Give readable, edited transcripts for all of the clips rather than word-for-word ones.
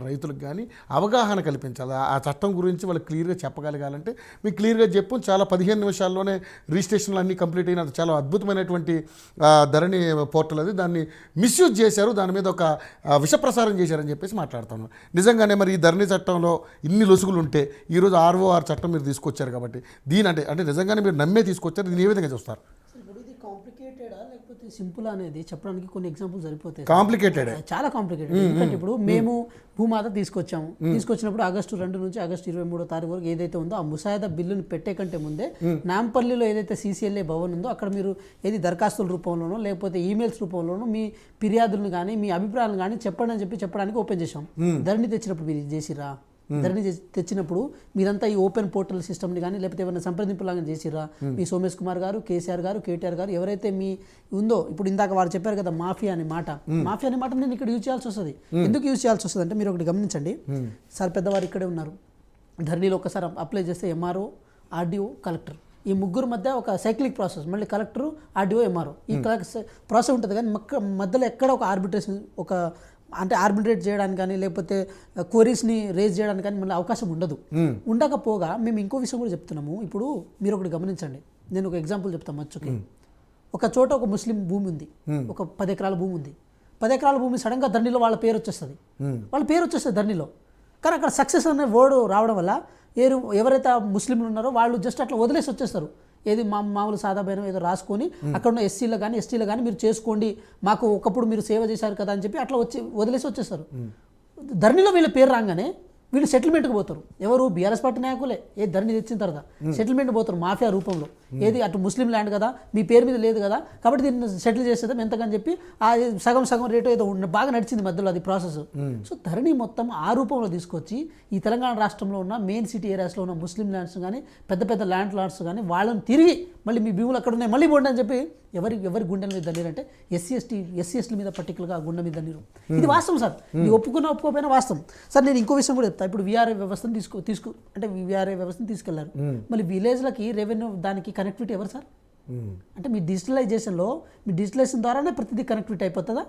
రైతులకు కానీ అవగాహన కల్పించాలి. ఆ చట్టం గురించి వాళ్ళు క్లియర్గా చెప్పగలగాలంటే మీకు క్లియర్గా చెప్పు. చాలా 15 నిమిషాల్లోనే రిజిస్ట్రేషన్లు అన్నీ కంప్లీట్ అయిన చాలా అద్భుతమైనటువంటి ధరణి పోర్టల్ అది. దాన్ని మిస్యూజ్ చేశారు, దాని మీద ఒక విషప్రసారం చేశారని చెప్పేసి మాట్లాడుతాను. నిజంగానే మరి ఈ ధరణి చట్టంలో ఇన్ని లొసుగులు ఉంటే ఈరోజు ROR చట్టం మీరు తీసుకొచ్చారు కాబట్టి దీని అంటే నిజంగానే మీరు నమ్మే తీసుకొచ్చారు, దీన్ని ఏ విధంగా చూస్తారు? సింపుల్ అనేది చెప్పడానికి కొన్ని ఎగ్జాంపుల్స్ సరిపోతాయి. కాంప్లికేటెడ్, చాలా కాంప్లికేటెడ్. ఎందుకంటే ఇప్పుడు మేము భూమాత తీసుకొచ్చినప్పుడు ఆగస్టు 2 నుంచి ఆగస్టు 23వ తారీఖు వరకు ఏదైతే ఉందో ఆ ముసాయిదా బిల్లును పెట్టే కంటే ముందే నాంపల్లిలో ఏదైతే CCLA భవన్ ఉందో అక్కడ మీరు ఏది దరఖాస్తుల రూపంలోనో లేకపోతే ఈమెయిల్స్ రూపంలోనో మీ ఫిర్యాదులను కానీ మీ అభిప్రాయాలను కానీ చెప్పండి అని చెప్పడానికి ఓపెన్ చేసాం. ధరణి తెచ్చినప్పుడు మీరు చేసిరా? ధరణి తెచ్చినప్పుడు మీరంతా ఈ ఓపెన్ పోర్టల్ సిస్టమ్ని కానీ లేకపోతే ఏమైనా సంప్రదింపులాగా చేసిరా? మీ సోమేష్ కుమార్ గారు, KCR గారు, KTR గారు ఎవరైతే మీ ఉందో, ఇప్పుడు ఇందాక వారు చెప్పారు కదా మాఫియా అనే మాట నేను ఇక్కడ యూజ్ చేయాల్సి వస్తుంది. ఎందుకు యూజ్ చేయాల్సి వస్తుంది అంటే మీరు ఒకటి గమనించండి సార్, పెద్దవారు ఇక్కడే ఉన్నారు. ధరణిలో ఒకసారి అప్లై చేస్తే MRO, RDO, కలెక్టర్ ఈ ముగ్గురు మధ్య ఒక సైక్లిక్ ప్రాసెస్, మళ్ళీ కలెక్టరు, RDO, MRO ఈ ప్రాసెస్ ఉంటుంది. కానీ మధ్యలో ఎక్కడ ఒక ఆర్బిట్రేషన్ అంటే ఆర్బిట్రేట్ చేయడానికి కానీ లేకపోతే క్వరీస్ని రేజ్ చేయడానికి కానీ మళ్ళీ అవకాశం ఉండకపోగా మేము ఇంకో విషయం కూడా చెప్తున్నాము. ఇప్పుడు మీరు ఒకటి గమనించండి, నేను ఒక ఎగ్జాంపుల్ చెప్తాను మచ్చుకి. ఒక చోట ఒక ముస్లిం భూమి ఉంది, ఒక 10 ఎకరాల భూమి ఉంది. 10 ఎకరాల భూమి సడన్గా ధరణిలో వాళ్ళ పేరు వచ్చేస్తుంది ధరణిలో. కానీ అక్కడ సక్సెస్ అనే వర్డ్ రావడం వల్ల ఎవరైతే ముస్లింలు ఉన్నారో వాళ్ళు జస్ట్ అట్లా వదిలేసి వచ్చేస్తారు. ఏది మామూలు సాదాబైన ఏదో రాసుకొని అక్కడ ఉన్న SCలో కానీ STలో కానీ మీరు చేసుకోండి, మాకు ఒకప్పుడు మీరు సేవ చేశారు కదా అని చెప్పి అట్లా వదిలేసి వచ్చేస్తారు. ధరణిలో వీళ్ళ పేరు రాగానే వీళ్ళు సెటిల్మెంట్కి పోతారు. ఎవరు? BRS పార్టీ నాయకులే. ధరణి తెచ్చిన తర్వాత సెటిల్మెంట్ పోతారు మాఫియా రూపంలో. ఏది అటు ముస్లిం ల్యాండ్ కదా, మీ పేరు మీద లేదు కదా, కాబట్టి దీన్ని సెటిల్ చేసేద్దాం ఎంతకని చెప్పి ఆ సగం రేటు ఏదో బాగా నడిచింది మధ్యలో అది ప్రాసెస్. సో ధరణి మొత్తం ఆ రూపంలో తీసుకొచ్చి ఈ తెలంగాణ రాష్ట్రంలో ఉన్న మెయిన్ సిటీ ఏరియాస్లో ఉన్న ముస్లిం ల్యాండ్స్ కానీ పెద్ద ల్యాండ్ లార్డ్స్ కానీ వాళ్ళని తిరిగి మళ్ళీ మీ భూములు అక్కడ ఉన్నాయి మళ్ళీ పోండి అని చెప్పి ఎవరి గుండెల మీద దండీరు అంటే SC/STల మీద పర్టికులర్గా గుండె మీద దండీరు. ఇది వాస్తవం సార్, ఇది ఒప్పుకోకపోయినా వాస్తవం సార్. నేను ఇంకో విషయం కూడా చెప్తాను. ఇప్పుడు VRA వ్యవస్థను అంటే VRA వ్యవస్థను తీసుకెళ్లారు, మళ్ళీ విలేజ్లకి రెవెన్యూ దానికి కనెక్టివిటీ ఎవరు సార్? అంటే మీ డిజిటలైజేషన్ ద్వారానే ప్రతిదీ కనెక్టివిటీ అయిపోతుందా?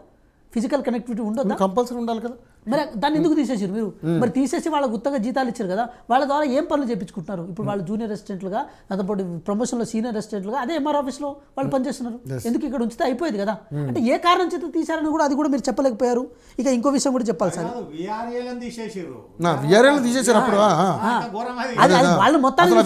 ఫిజికల్ కనెక్టివిటీ ఉండదు, కంపల్సరీ ఉండాలి కదా. మరి దాన్ని ఎందుకు తీసేసారు మీరు? మరి తీసేసి వాళ్ళ గుత్తగా జీతాలు ఇచ్చారు కదా, వాళ్ళ ద్వారా ఏం పనులు చేయించుకుంటున్నారు? ఇప్పుడు వాళ్ళు జూనియర్ అసిస్టెంట్లుగా, దాంతోపాటు ప్రమోషన్లో సీనియర్ అసిస్టెంట్లుగా అదే MR ఆఫీస్లో వాళ్ళు పనిచేస్తున్నారు. ఎందుకు ఇక్కడ ఉంచితే అయిపోయేది కదా. అంటే ఏ కారణం చేత తీశారని కూడా అది కూడా మీరు చెప్పలేకపోయారు. ఇక ఇంకో విషయం కూడా చెప్పాలి సార్, వాళ్ళు మొత్తాన్ని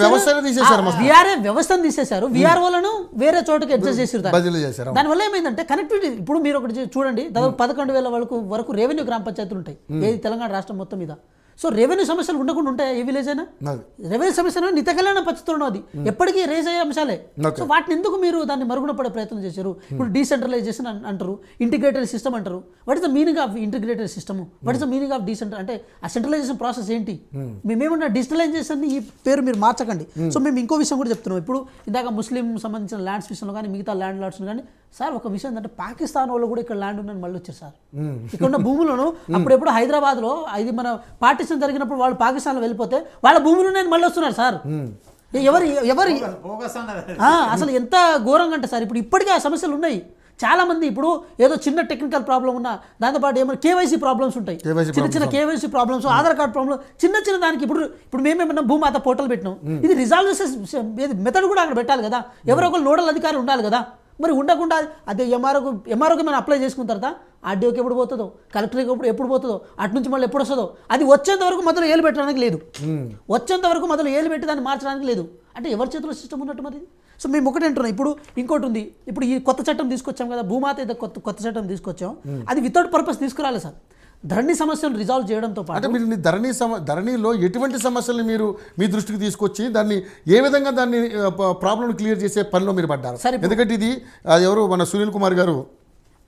VRA వ్యవస్థను తీసేశారు, VROలను వేరే చోటుకి అడ్జస్ట్ చేశారు. దానివల్ల ఏమైందంటే కనెక్టివిటీ. ఇప్పుడు మీరు ఒకటి చూడండి, దాదాపు 11,000 వరకు రెవెన్యూ గ్రామ పంచాయతీలు ఉంటాయి ఏది తెలంగాణ రాష్ట్రం మొత్తం మీద. సో రెవెన్యూ సమస్యలు ఉండకుండా ఉంటాయి ఏ విలేజ్ అయినా? రెవెన్యూ సమస్యలు నిత్య కళ్యాణ పద్ధతిలో అది ఎప్పటికీ రేజ్ అయ్యే అంశాలే. సో వాటిని ఎందుకు మీరు దాన్ని మరుగున పడే ప్రయత్నం చేశారు? ఇప్పుడు డీసెంట్రలైజేషన్ అంటారు, ఇంటిగ్రేటెడ్ సిస్టమ్ అంటారు. What is the meaning of integrated system? What is the meaning of అంటే ఆ సెంట్రలైజేషన్ ప్రాసెస్ ఏంటి? మేమేమన్నా డిజిటలైజేషన్ ఈ పేరు మీరు మార్చకండి. సో మేము ఇంకో విషయం కూడా చెప్తున్నాం. ఇప్పుడు ఇందాక ముస్లిం సంబంధించిన ల్యాండ్స్ విషయంలో కానీ మిగతా ల్యాండ్ లార్డ్స్ కానీ సార్ ఒక విషయం ఏంటంటే పాకిస్తాన్ వాళ్ళు కూడా ఇక్కడ ల్యాండ్ ఉందని మళ్ళీ వచ్చారు సార్. ఇక్కడ ఉన్న భూములను అప్పుడెప్పుడు హైదరాబాద్లో ఇది మన పార్టీషన్ జరిగినప్పుడు వాళ్ళు పాకిస్తాన్లో వెళ్ళిపోతే వాళ్ళ భూములు ఉన్నాయని మళ్ళీ వస్తున్నారు సార్. ఎవరు అసలు ఎంత ఘోరంగా అంటే సార్ ఇప్పుడు ఇప్పటికీ ఆ సమస్యలు ఉన్నాయి. చాలా మంది ఇప్పుడు ఏదో చిన్న టెక్నికల్ ప్రాబ్లం ఉన్నా దాంతోపాటు ఏమైనా KYC ప్రాబ్లమ్స్ ఉంటాయి, చిన్న KYC problems, Aadhaar card problem, చిన్న దానికి ఇప్పుడు మేమేమన్నా భూమాత పోర్టల్ పెట్టినాం, ఇది రిజాల్వ్ చేసే మెథడ్ కూడా అక్కడ పెట్టాలి కదా. ఎవరో ఒకరు నోడల్ అధికారి ఉండాలి కదా. మరి ఉండకుండా అదే MROకి మనం అప్లై చేసుకున్న తర్వాత RDOకి ఎప్పుడు పోతుందో, కలెక్టర్కి ఎప్పుడు పోతుందో, అటు నుంచి మళ్ళీ ఎప్పుడు వస్తుందో, అది వచ్చేంత వరకు మొదలు ఏలు పెట్టడానికి లేదు, వచ్చేంత వరకు మొదలు ఏలు పెట్టి దాన్ని మార్చడానికి లేదు. అంటే ఎవరి చేతిలో సిస్టమ్ ఉన్నట్టు మరి? సో మేము ఒకటి అంటున్నాం. ఇప్పుడు ఇంకోటి ఉంది, ఇప్పుడు ఈ కొత్త చట్టం తీసుకొచ్చాం కదా, భూమాత ఏదో కొత్త చట్టం తీసుకొచ్చాం, అది వితౌట్ పర్పస్ తీసుకురాలి సార్. ధరణి సమస్యను రిజాల్వ్ చేయడంతో పాటు అంటే మీరు ధరణిలో ఎటువంటి సమస్యలను మీరు మీ దృష్టికి తీసుకొచ్చి దాన్ని ఏ విధంగా దాన్ని ప్రాబ్లం క్లియర్ చేసే పనిలో మీరు పడ్డారు? ఎందుకంటే ఇది ఎవరు మన సునీల్ కుమార్ గారు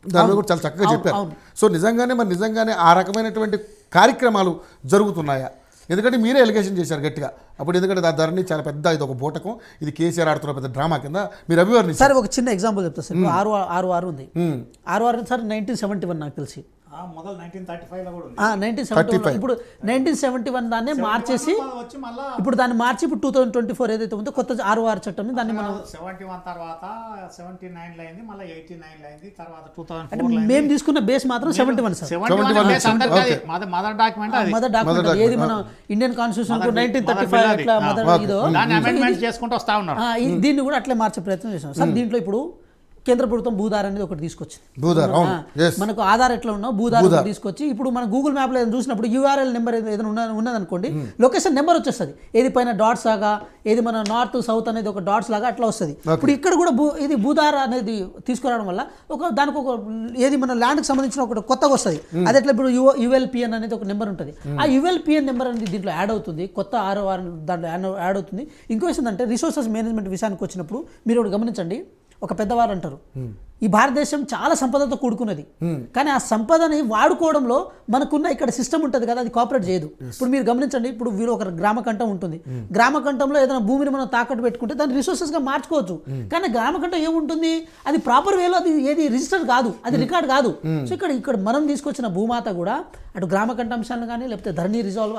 దాని కూడా చాలా చక్కగా చెప్పారు. సో నిజంగానే ఆ రకమైనటువంటి కార్యక్రమాలు జరుగుతున్నాయా? ఎందుకంటే మీరే ఎలిగేషన్ చేశారు గట్టిగా అప్పుడు. ఎందుకంటే ఆ ధరణి చాలా పెద్ద ఇది ఒక బూటకం, ఇది KCR ఆడుతున్న పెద్ద డ్రామా కింద మీరు అభివర్ణించారు. సార్ ఒక చిన్న ఎగ్జాంపుల్ చెప్తా సార్. ROR ఉంది. ROR సార్ 1971 నాకు తెలిసి మొదలు 1935 లో కూడా ఉంది. 1971 ఇప్పుడు 1971 దాన్ని మార్చేసి వచ్చి మళ్ళా ఇప్పుడు దాన్ని మార్చి ఇప్పుడు 2024 ఏదైతే ఉందో కొత్త 6 చట్టం దాన్ని మనం 71 తర్వాత 79 లో అయింది, మళ్ళీ 89 లో అయింది, తర్వాత అంటే 2004 మేము తీసుకున్న బేస్ మాత్రం 71 సార్. మదర్ డాక్యుమెంట్ అది. మదర్ డాక్యుమెంట్ ఏది మన ఇండియన్ కాన్స్టిట్యూషన్ 1935 అట్లా మదర్ ఇదో దాన్ని అమెండ్మెంట్స్ చేసుకుంటూ వస్తా ఉన్నారు. దీన్ని కూడా అట్లే మార్చే ప్రయత్నం చేసాం సార్. దీంట్లో ఇప్పుడు కేంద్ర ప్రభుత్వం భూధార్ అనేది ఒకటి తీసుకొచ్చింది. భూధార్, అవును, yes. మనకు ఆధార్ ఎట్లా ఉన్నా భూధార్ తీసుకొచ్చి ఇప్పుడు మన గూగుల్ మ్యాప్లో ఏదైనా చూసినప్పుడు యూఆర్ఎల్ నెంబర్ ఏదైనా ఉన్నదనుకోండి, లొకేషన్ నెంబర్ వచ్చేస్తుంది. ఏది పైన డాట్స్ లాగా, ఏది మన నార్త్ సౌత్ అనేది ఒక డాట్స్ లాగా అట్లా వస్తుంది. ఇప్పుడు ఇక్కడ కూడా ఇది భూధార్ అనేది తీసుకురావడం వల్ల దానికి ఒక ఏది మన ల్యాండ్కి సంబంధించిన ఒకటి కొత్తగా వస్తుంది. అది ఎట్లా ఇప్పుడు యుఎల్పిఎన్ అనేది ఒక నెంబర్ ఉంటుంది. ఆ యుఎల్పిఎన్ నెంబర్ అనేది దీంట్లో యాడ్ అవుతుంది, కొత్త 6 దాంట్లో యాడ్ అవుతుంది. ఇంకో విషయం అంటే రిసోర్సెస్ మేనేజ్మెంట్ విషయానికి వచ్చినప్పుడు మీరు ఒకటి గమనించండి. ఒక పెద్దవారు అంటారు, ఈ భారతదేశం చాలా సంపదతో కూడుకున్నది, కానీ ఆ సంపదని వాడుకోవడంలో మనకున్న ఇక్కడ సిస్టమ్ ఉంటుంది కదా, అది కోఆపరేట్ చేయదు. ఇప్పుడు మీరు గమనించండి, ఇప్పుడు వీరు ఒక గ్రామకంఠం ఉంటుంది, గ్రామకంఠంలో ఏదైనా భూమిని మనం తాకట్టు పెట్టుకుంటే దాన్ని రిసోర్సెస్గా మార్చుకోవచ్చు. కానీ గ్రామకంఠం ఏముంటుంది, అది ప్రాపర్ వేలో అది ఏది రిజిస్టర్ కాదు, అది రికార్డ్ కాదు. సో ఇక్కడ మనం తీసుకొచ్చిన భూమాత కూడా అటు గ్రామకంఠ అంశాలను కానీ, లేకపోతే ధరణి రిజాల్వ్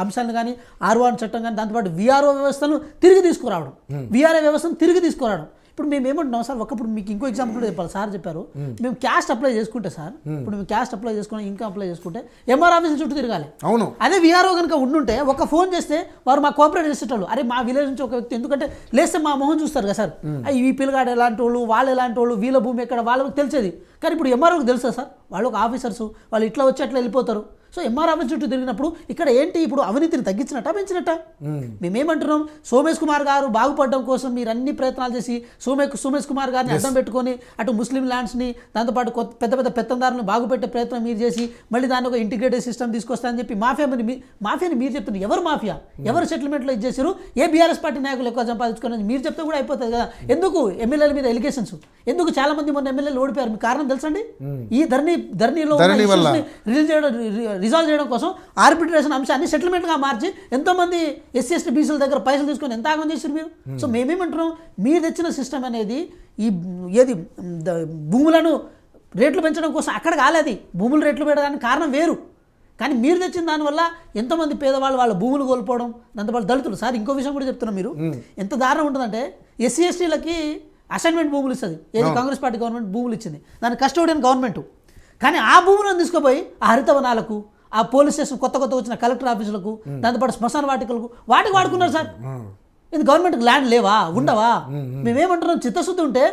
అంశాలను కానీ, R1 చట్టం కానీ, దాంతోపాటు విఆర్ఓ వ్యవస్థను తిరిగి తీసుకురావడం, విఆర్ఏ వ్యవస్థను తిరిగి తీసుకురావడం. ఇప్పుడు మేము ఏమంటున్నాం సార్, ఒకప్పుడు మీకు ఇంకో ఎగ్జాంపుల్ కూడా చెప్పాలి. సార్ చెప్పారు మేము క్యాస్ట్ అప్లై చేసుకుంటే సార్, ఇప్పుడు మేము క్యాస్ట్ అప్లై చేసుకుని ఇంకా అప్లై చేసుకుంటే ఎంఆర్ ఆఫీస్ చుట్టూ తిరగాలి. అవును. అదే విఆర్ఓ కనుక ఉండుంటే ఒక ఫోన్ చేస్తే వారు మా కోఆపరేట్ చేసేటోళ్ళు. అరే మా విలేజ్ నుంచి ఒక వ్యక్తి, ఎందుకంటే లేస్తే మా మొహం చూస్తారు కదా సార్, ఈ పిల్లగాడు ఎలాంటి వాళ్ళు, వాళ్ళు ఎలాంటి వాళ్ళు, వీళ్ళ భూమి ఎక్కడ, వాళ్ళకి తెలిసేది. కానీ ఇప్పుడు ఎంఆర్ఓకి తెలుసా సార్, వాళ్ళు ఒక ఆఫీసర్స్, వాళ్ళు ఇట్లా వచ్చి అట్లా వెళ్ళిపోతారు. సో ఎంఆర్ ఆఫీస్ చుట్టూ తిరిగినప్పుడు ఇక్కడ ఏంటి, ఇప్పుడు అవినీతిని తగ్గించినట్ట పెంచినట్ట? మేమేమంటున్నాం, సోమేష్ కుమార్ గారు బాగుపడడం కోసం మీరు అన్ని ప్రయత్నాలు చేసి సోమేష్ కుమార్ గారిని అడ్డం పెట్టుకొని అటు ముస్లిం ల్యాండ్స్ని, దాంతోపాటు పెద్ద పెద్ద పెత్తందారులను బాగుపెట్టే ప్రయత్నం మీరు చేసి మళ్ళీ దాన్ని ఒక ఇంటిగ్రేటెడ్ సిస్టమ్ తీసుకొస్తారని చెప్పి మాఫియాని మీరు చెప్తున్నారు. ఎవరు మాఫియా, ఎవరు సెటిల్మెంట్లో ఇచ్చేసారు, ఏ బీఆర్ఎస్ పార్టీ నాయకులు ఎక్కువ సంపాదించుకుని మీరు చెప్తే కూడా అయిపోతుంది కదా. ఎందుకు ఎమ్మెల్యేల మీద ఎలిగేషన్స్, ఎందుకు చాలా మంది మొన్న ఎమ్మెల్యేలు ఓడిపోయారు, మీకు కారణం తెలుసండి? ఈ ధరణిలో రిజాల్వ్ చేయడం కోసం ఆర్బిట్రేషన్ అంశాన్ని సెటిల్మెంట్గా మార్చి ఎంతోమంది ఎస్సీ ఎస్టీ బీసీల దగ్గర పైసలు తీసుకొని ఎంత ఆగం చేశారు మీరు. సో మేమేమంటున్నాం, మీరు తెచ్చిన సిస్టమ్ అనేది ఈ ఏది భూములను రేట్లు పెంచడం కోసం అక్కడ కాలేదు, భూములు రేట్లు పెట్టడానికి కారణం వేరు. కానీ మీరు తెచ్చిన దానివల్ల ఎంతోమంది పేదవాళ్ళు వాళ్ళ భూములు కోల్పోవడం, దాంతోపాటు దళితులు. సార్ ఇంకో విషయం కూడా చెప్తున్నాం, మీరు ఎంత దారుణం ఉంటుందంటే ఎస్సీ ఎస్టీలకి అసైన్మెంట్ భూములు ఇస్తుంది, ఏది కాంగ్రెస్ పార్టీ గవర్నమెంట్ భూములు ఇచ్చింది, దాని కస్టోడియన్ గవర్నమెంట్. కానీ ఆ భూములను తీసుకుపోయి ఆ హరితవనాలకు, ఆ పోలీస్ స్టేషన్ కొత్త వచ్చిన కలెక్టర్ ఆఫీసులకు, దాంతోపాటు శ్మశాన వాటికలకు వాటికి వాడుకున్నారు సార్. ఇది గవర్నమెంట్కి ల్యాండ్ లేవా, ఉండవా? మేమేమంటున్నాం, చిత్తశుద్ధి ఉంటే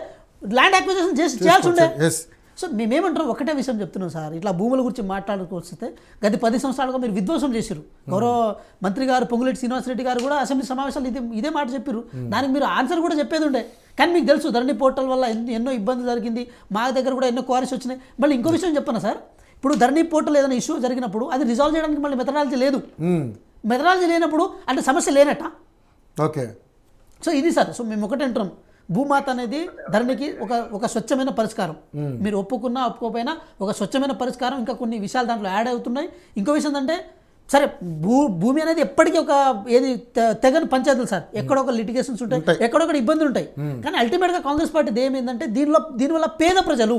ల్యాండ్ అక్విజిషన్ చేయాల్సి ఉండే. సో మేమేమంటారు, ఒకటే విషయం చెప్తున్నాం సార్, ఇట్లా భూముల గురించి మాట్లాడుకొస్తే గత 10 సంవత్సరాలుగా మీరు విధ్వంసం చేశారు. గౌరవ మంత్రి గారు పొంగులేటి శ్రీనివాసరెడ్డి గారు కూడా అసెంబ్లీ సమావేశాలు ఇదే మాట చెప్పారు. దానికి మీరు ఆన్సర్ కూడా చెప్పేది ఉండే. కానీ మీకు తెలుసు ధరణి పోర్టల్ వల్ల ఎన్నో ఇబ్బంది జరిగింది, మా దగ్గర కూడా ఎన్నో క్వారీస్ వచ్చినాయి. మళ్ళీ ఇంకో విషయం చెప్పనా సార్, ఇప్పుడు ధరణి పోర్టల్ ఏదైనా ఇష్యూ జరిగినప్పుడు అది రిజాల్వ్ చేయడానికి మళ్ళీ మెథడాలజీ లేదు. మెథడాలజీ లేనప్పుడు అంటే సమస్య లేనట్ట. ఓకే. సో ఇది సార్, సో మేము ఒకటే అంటున్నాం, భూమాత అనేది ధరణికి ఒక స్వచ్ఛమైన పరిష్కారం. మీరు ఒప్పుకున్నా ఒప్పుకోకపోయినా ఒక స్వచ్ఛమైన పరిష్కారం. ఇంకా కొన్ని విషయాలు దాంట్లో యాడ్ అవుతున్నాయి. ఇంకో విషయం ఏంటంటే, సరే భూమి అనేది ఎప్పటికీ ఒక ఏది తెగని పంచాయతీలు సార్, ఎక్కడొక లిటిగేషన్స్ ఉంటాయి, ఎక్కడొక్కడ ఇబ్బందులు ఉంటాయి. కానీ అల్టిమేట్గా కాంగ్రెస్ పార్టీ ధ్యేయం ఏంటంటే దీనివల్ల పేద ప్రజలు,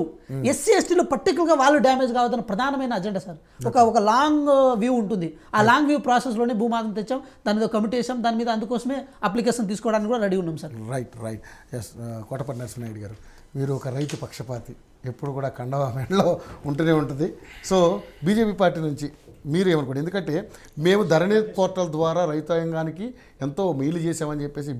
ఎస్సీ ఎస్టీలు పర్టికులర్గా వాళ్ళు డ్యామేజ్ కావద్దన్న ప్రధానమైన అజెండా సార్. ఒక లాంగ్ వ్యూ ఉంటుంది. ఆ లాంగ్ వ్యూ ప్రాసెస్లోనే భూమాతను తెచ్చాం, దాని మీద కమిటీ వేసాం, దాని మీద అందుకోసమే అప్లికేషన్ తీసుకోవడానికి కూడా రెడీ ఉన్నాం sir. Right. Yes, Kotapalli Narasimhareddy garu, మీరు ఒక రైతు పక్షపాతి, ఎప్పుడు కూడా కండవా మెడలో ఉంటూనే ఉంటుంది. సో బీజేపీ పార్టీ నుంచి మీరు ఏమనుకోండి, ఎందుకంటే మేము ధరణి పోర్టల్ ద్వారా రైతాంగానికి ఎంతో మేలు చేసామని చెప్పేసి